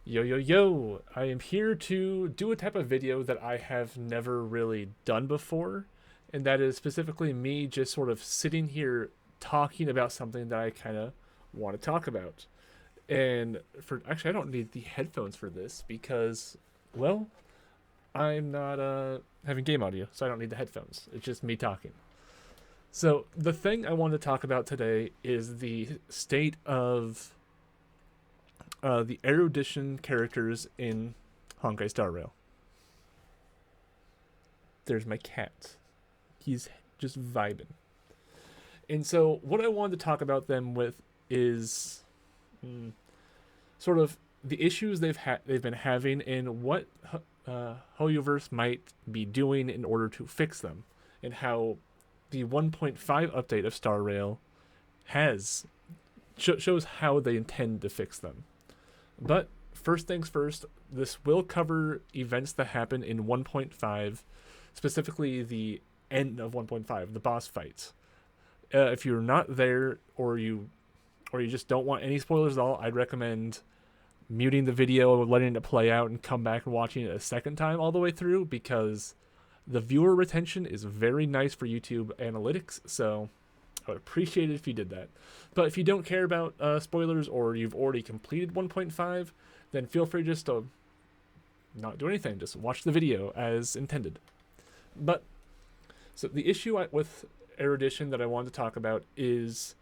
Yo, yo, yo! I am here to do a type of video that I have never really done before, and that is specifically me just sort of sitting here talking about something that I kind of want to talk about. And for actually, I don't need the headphones for this because, well, I'm not having game audio, so I don't need the headphones. It's just me talking. So, the thing I want to talk about today is the state of the Erudition characters in Honkai Star Rail. There's my cat. He's just vibing. And so, what I wanted to talk about them with is sort of the issues they've been having and what Hoyoverse might be doing in order to fix them, and how the 1.5 update of Star Rail has shows how they intend to fix them. But first things first, this will cover events that happen in 1.5, specifically the end of 1.5, the boss fights. If you're not there, or you just don't want any spoilers at all, I'd recommend muting the video, letting it play out, and come back and watching it a second time all the way through, because the viewer retention is very nice for YouTube analytics. So I would appreciate it if you did that. But if you don't care about spoilers, or you've already completed 1.5, then feel free just to not do anything. Just watch the video as intended. But so the issue with Erudition that I wanted to talk about is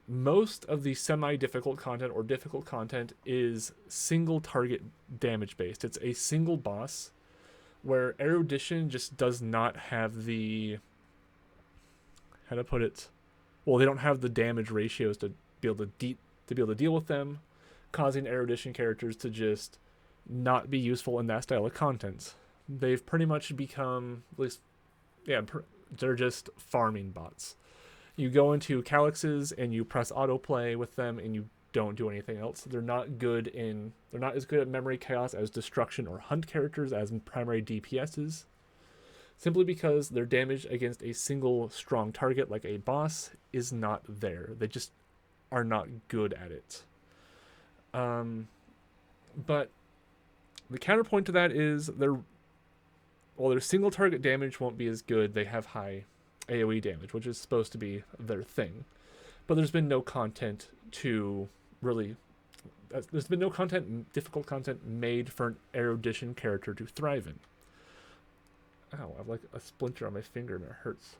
most of the semi-difficult content or difficult content is single target damage based. It's a single boss, where Erudition just does not have the, how to put it, well, they don't have the damage ratios to be able to deal with them, causing Erudition characters to just not be useful in that style of content. They've pretty much become, at least, they're just farming bots. You go into Calyxes and you press autoplay with them, and you don't do anything else. They're not as good at memory chaos as destruction or hunt characters as primary DPSs, simply because their damage against a single strong target like a boss is not there. They just are not good at it. But the counterpoint to that is their single target damage won't be as good. They have high AoE damage, which is supposed to be their thing. But there's been no content to really... There's been no difficult content made for an Erudition character to thrive in. Ow, I have like a splinter on my finger and it hurts.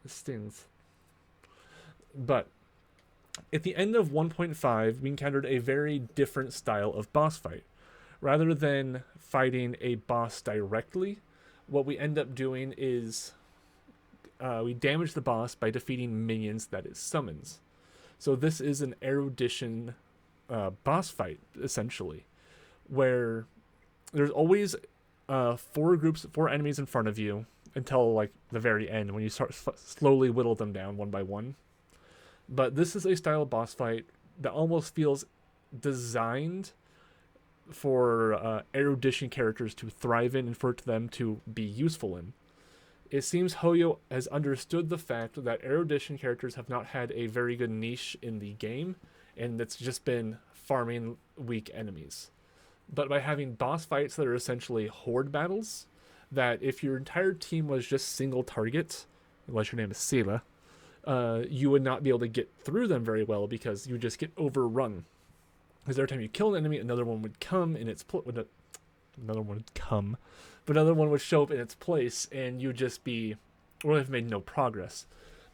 It stings. But at the end of 1.5, we encountered a very different style of boss fight. Rather than fighting a boss directly, what we end up doing is we damage the boss by defeating minions that it summons. So this is an Erudition boss fight, essentially, where there's always four enemies in front of you until like the very end, when you start slowly whittle them down one by one. But this is a style of boss fight that almost feels designed for Erudition characters to thrive in and for them to be useful in. It seems Hoyo has understood the fact that Erudition characters have not had a very good niche in the game, and it's just been farming weak enemies. But by having boss fights that are essentially horde battles, that if your entire team was just single target, unless your name is Sela, you would not be able to get through them very well, because you would just get overrun. Because every time you kill an enemy, another one would come in its another one would come, but another one would show up in its place, and you'd just be, well, have made no progress.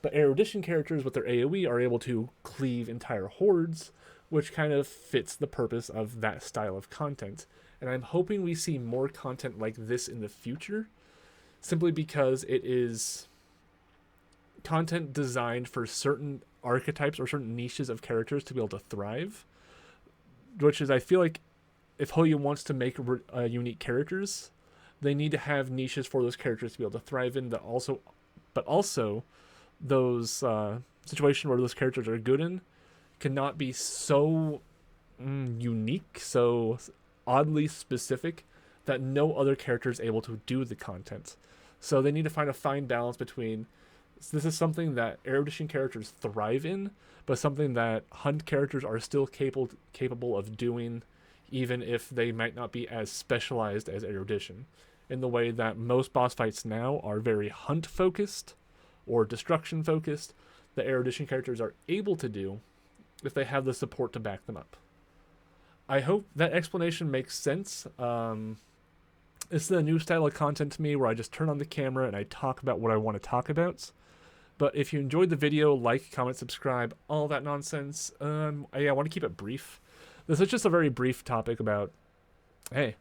But Erudition characters with their AoE are able to cleave entire hordes, which kind of fits the purpose of that style of content. And I'm hoping we see more content like this in the future, simply because it is content designed for certain archetypes or certain niches of characters to be able to thrive. Which is, I feel like, if Hoyo wants to make unique characters, they need to have niches for those characters to be able to thrive in. But also, those situations where those characters are good in cannot be so unique, so oddly specific, that no other character is able to do the content. So they need to find a fine balance between, this is something that Erudition characters thrive in, but something that hunt characters are still capable of doing, even if they might not be as specialized as Erudition, in the way that most boss fights now are very hunt focused or destruction focused. The Erudition characters are able to do if they have the support to back them up. I hope that explanation makes sense. This is a new style of content to me where I just turn on the camera and I talk about what I want to talk about. But if you enjoyed the video, like, comment, subscribe, all that nonsense. I want to keep it brief. This is just a very brief topic about, hey,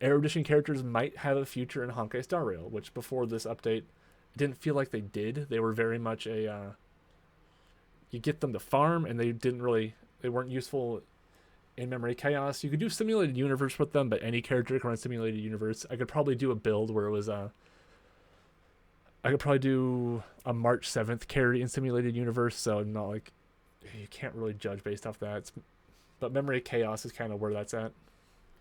Erudition characters might have a future in Honkai Star Rail, which before this update didn't feel like they did. They were very much a, you get them to farm, and they weren't useful in Memory Chaos. You could do Simulated Universe with them, but any character can run Simulated Universe. I could probably do a build where it was I could probably do a March 7th carry in Simulated Universe, so not like, you can't really judge based off that. But Memory Chaos is kind of where that's at.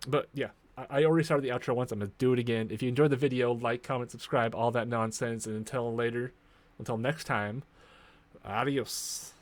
But yeah, I already started the outro once. I'm going to do it again. If you enjoyed the video, like, comment, subscribe, all that nonsense. And until next time, adios.